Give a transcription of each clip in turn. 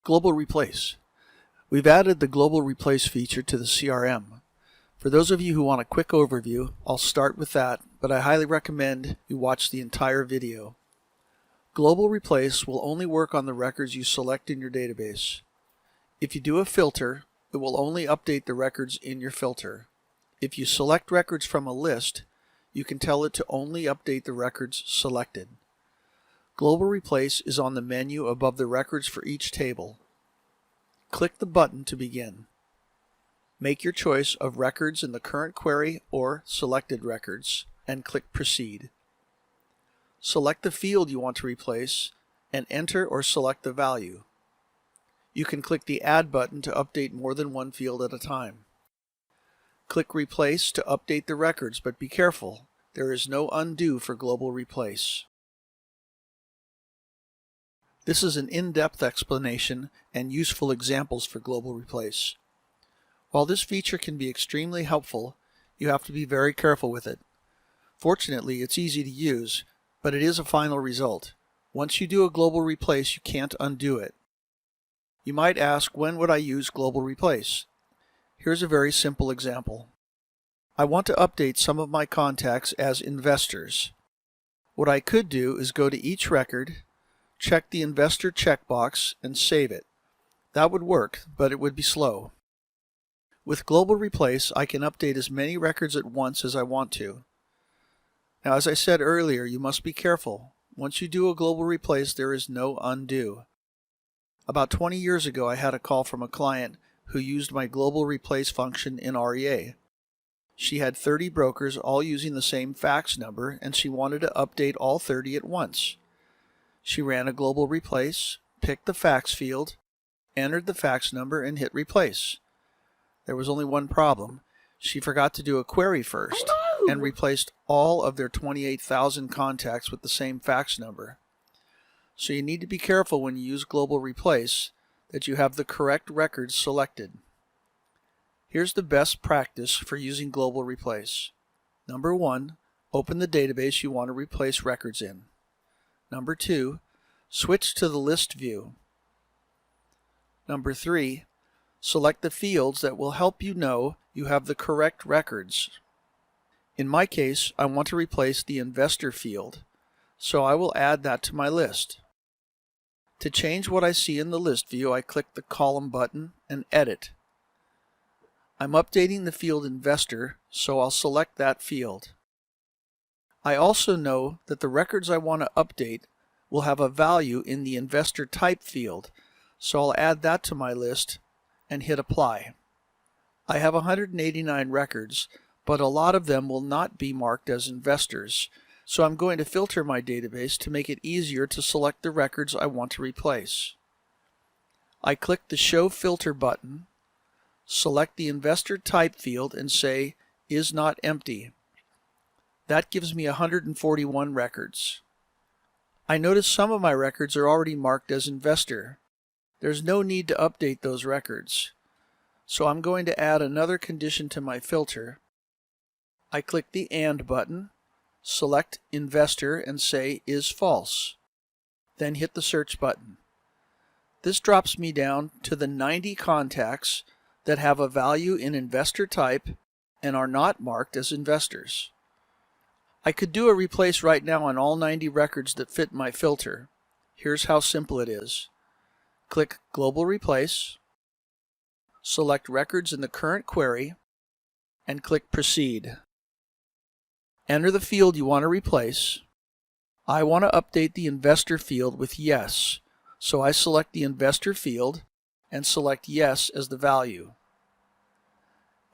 Global Replace. We've added the Global Replace feature to the CRM. For those of you who want a quick overview, I'll start with that, but I highly recommend you watch the entire video. Global Replace will only work on the records you select in your database. If you do a filter, it will only update the records in your filter. If you select records from a list, you can tell it to only update the records selected. Global Replace is on the menu above the records for each table. Click the button to begin. Make your choice of records in the current query or selected records and click Proceed. Select the field you want to replace and enter or select the value. You can click the Add button to update more than one field at a time. Click Replace to update the records, but be careful, there is no undo for Global Replace. This is an in-depth explanation and useful examples for Global Replace. While this feature can be extremely helpful, you have to be very careful with it. Fortunately, it's easy to use, but it is a final result. Once you do a Global Replace, you can't undo it. You might ask, when would I use Global Replace? Here's a very simple example. I want to update some of my contacts as investors. What I could do is go to each record, check the investor checkbox, and save it. That would work, but it would be slow. With Global Replace, I can update as many records at once as I want to. Now, as I said earlier, you must be careful. Once you do a Global Replace, there is no undo. About 20 years ago, I had a call from a client who used my Global Replace function in REA. She had 30 brokers all using the same fax number, and she wanted to update all 30 at once. She ran a Global Replace, picked the fax field, entered the fax number, and hit Replace. There was only one problem. She forgot to do a query first and replaced all of their 28,000 contacts with the same fax number. So you need to be careful when you use Global Replace that you have the correct records selected. Here's the best practice for using Global Replace. Number 1, open the database you want to replace records in. Number 2, switch to the list view. Number 3, select the fields that will help you know you have the correct records. In my case, I want to replace the investor field, so I will add that to my list. To change what I see in the list view, I click the column button and edit. I'm updating the field investor, so I'll select that field. I also know that the records I want to update will have a value in the investor type field, so I'll add that to my list and hit Apply. I have 189 records, but a lot of them will not be marked as investors, so I'm going to filter my database to make it easier to select the records I want to replace. I click the Show Filter button, select the investor type field and say Is Not Empty. That gives me 141 records. I notice some of my records are already marked as investor. There's no need to update those records. So I'm going to add another condition to my filter. I click the AND button, select investor and say Is False. Then hit the search button. This drops me down to the 90 contacts that have a value in investor type and are not marked as investors. I could do a replace right now on all 90 records that fit my filter. Here's how simple it is. Click Global Replace, select records in the current query, and click Proceed. Enter the field you want to replace. I want to update the investor field with Yes, so I select the investor field and select Yes as the value.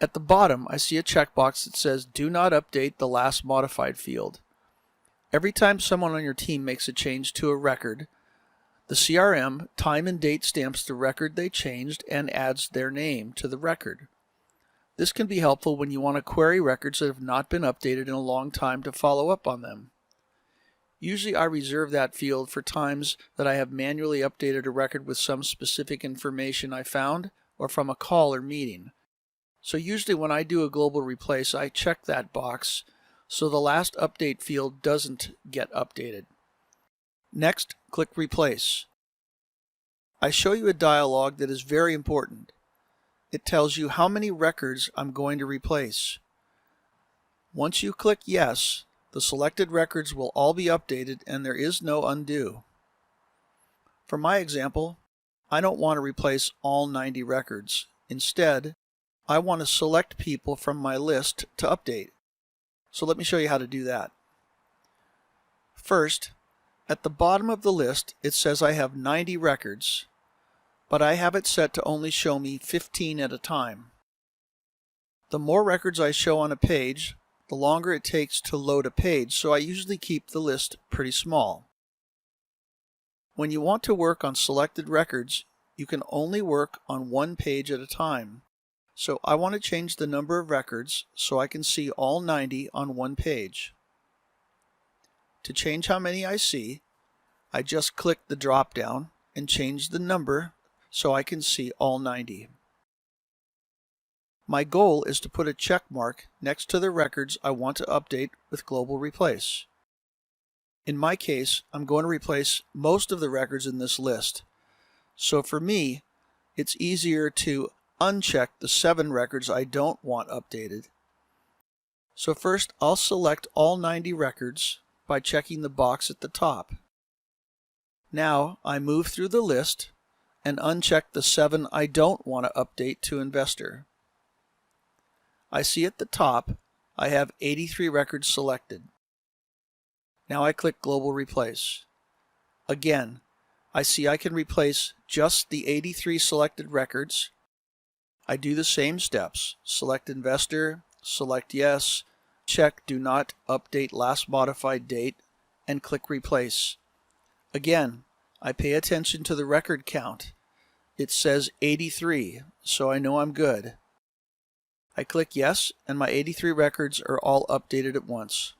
At the bottom, I see a checkbox that says Do not update the last modified field. Every time someone on your team makes a change to a record, the CRM time and date stamps the record they changed and adds their name to the record. This can be helpful when you want to query records that have not been updated in a long time to follow up on them. Usually I reserve that field for times that I have manually updated a record with some specific information I found or from a call or meeting. So usually when I do a Global Replace, I check that box so the last update field doesn't get updated. Next, click Replace. I show you a dialog that is very important. It tells you how many records I'm going to replace. Once you click Yes, the selected records will all be updated and there is no undo. For my example, I don't want to replace all 90 records. Instead, I want to select people from my list to update. So let me show you how to do that. First, at the bottom of the list, it says I have 90 records, but I have it set to only show me 15 at a time. The more records I show on a page, the longer it takes to load a page, so I usually keep the list pretty small. When you want to work on selected records, you can only work on one page at a time. So I want to change the number of records so I can see all 90 on one page. To change how many I see, I just click the drop down and change the number so I can see all 90. My goal is to put a check mark next to the records I want to update with Global Replace. In my case, I'm going to replace most of the records in this list. So for me, it's easier to uncheck the 7 records I don't want updated. So first, I'll select all 90 records by checking the box at the top. Now I move through the list and uncheck the 7 I don't want to update to Investor. I see at the top I have 83 records selected. Now I click Global Replace. Again, I see I can replace just the 83 selected records. I do the same steps. Select Investor, select Yes, check Do Not Update Last Modified Date, and click Replace. Again, I pay attention to the record count. It says 83, so I know I'm good. I click Yes, and my 83 records are all updated at once.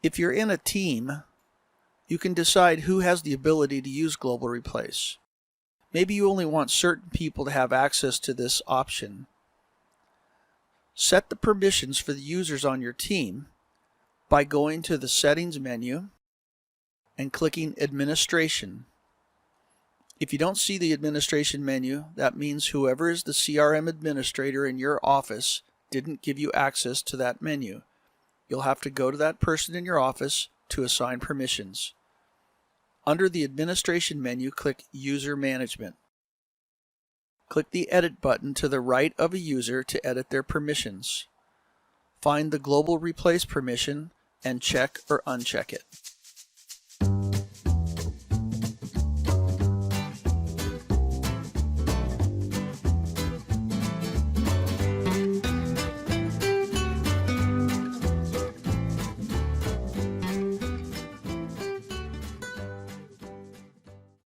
If you're in a team, you can decide who has the ability to use Global Replace. Maybe you only want certain people to have access to this option. Set the permissions for the users on your team by going to the Settings menu and clicking Administration. If you don't see the Administration menu, that means whoever is the CRM administrator in your office didn't give you access to that menu. You'll have to go to that person in your office to assign permissions. Under the Administration menu, click User Management. Click the Edit button to the right of a user to edit their permissions. Find the Global Replace permission and check or uncheck it.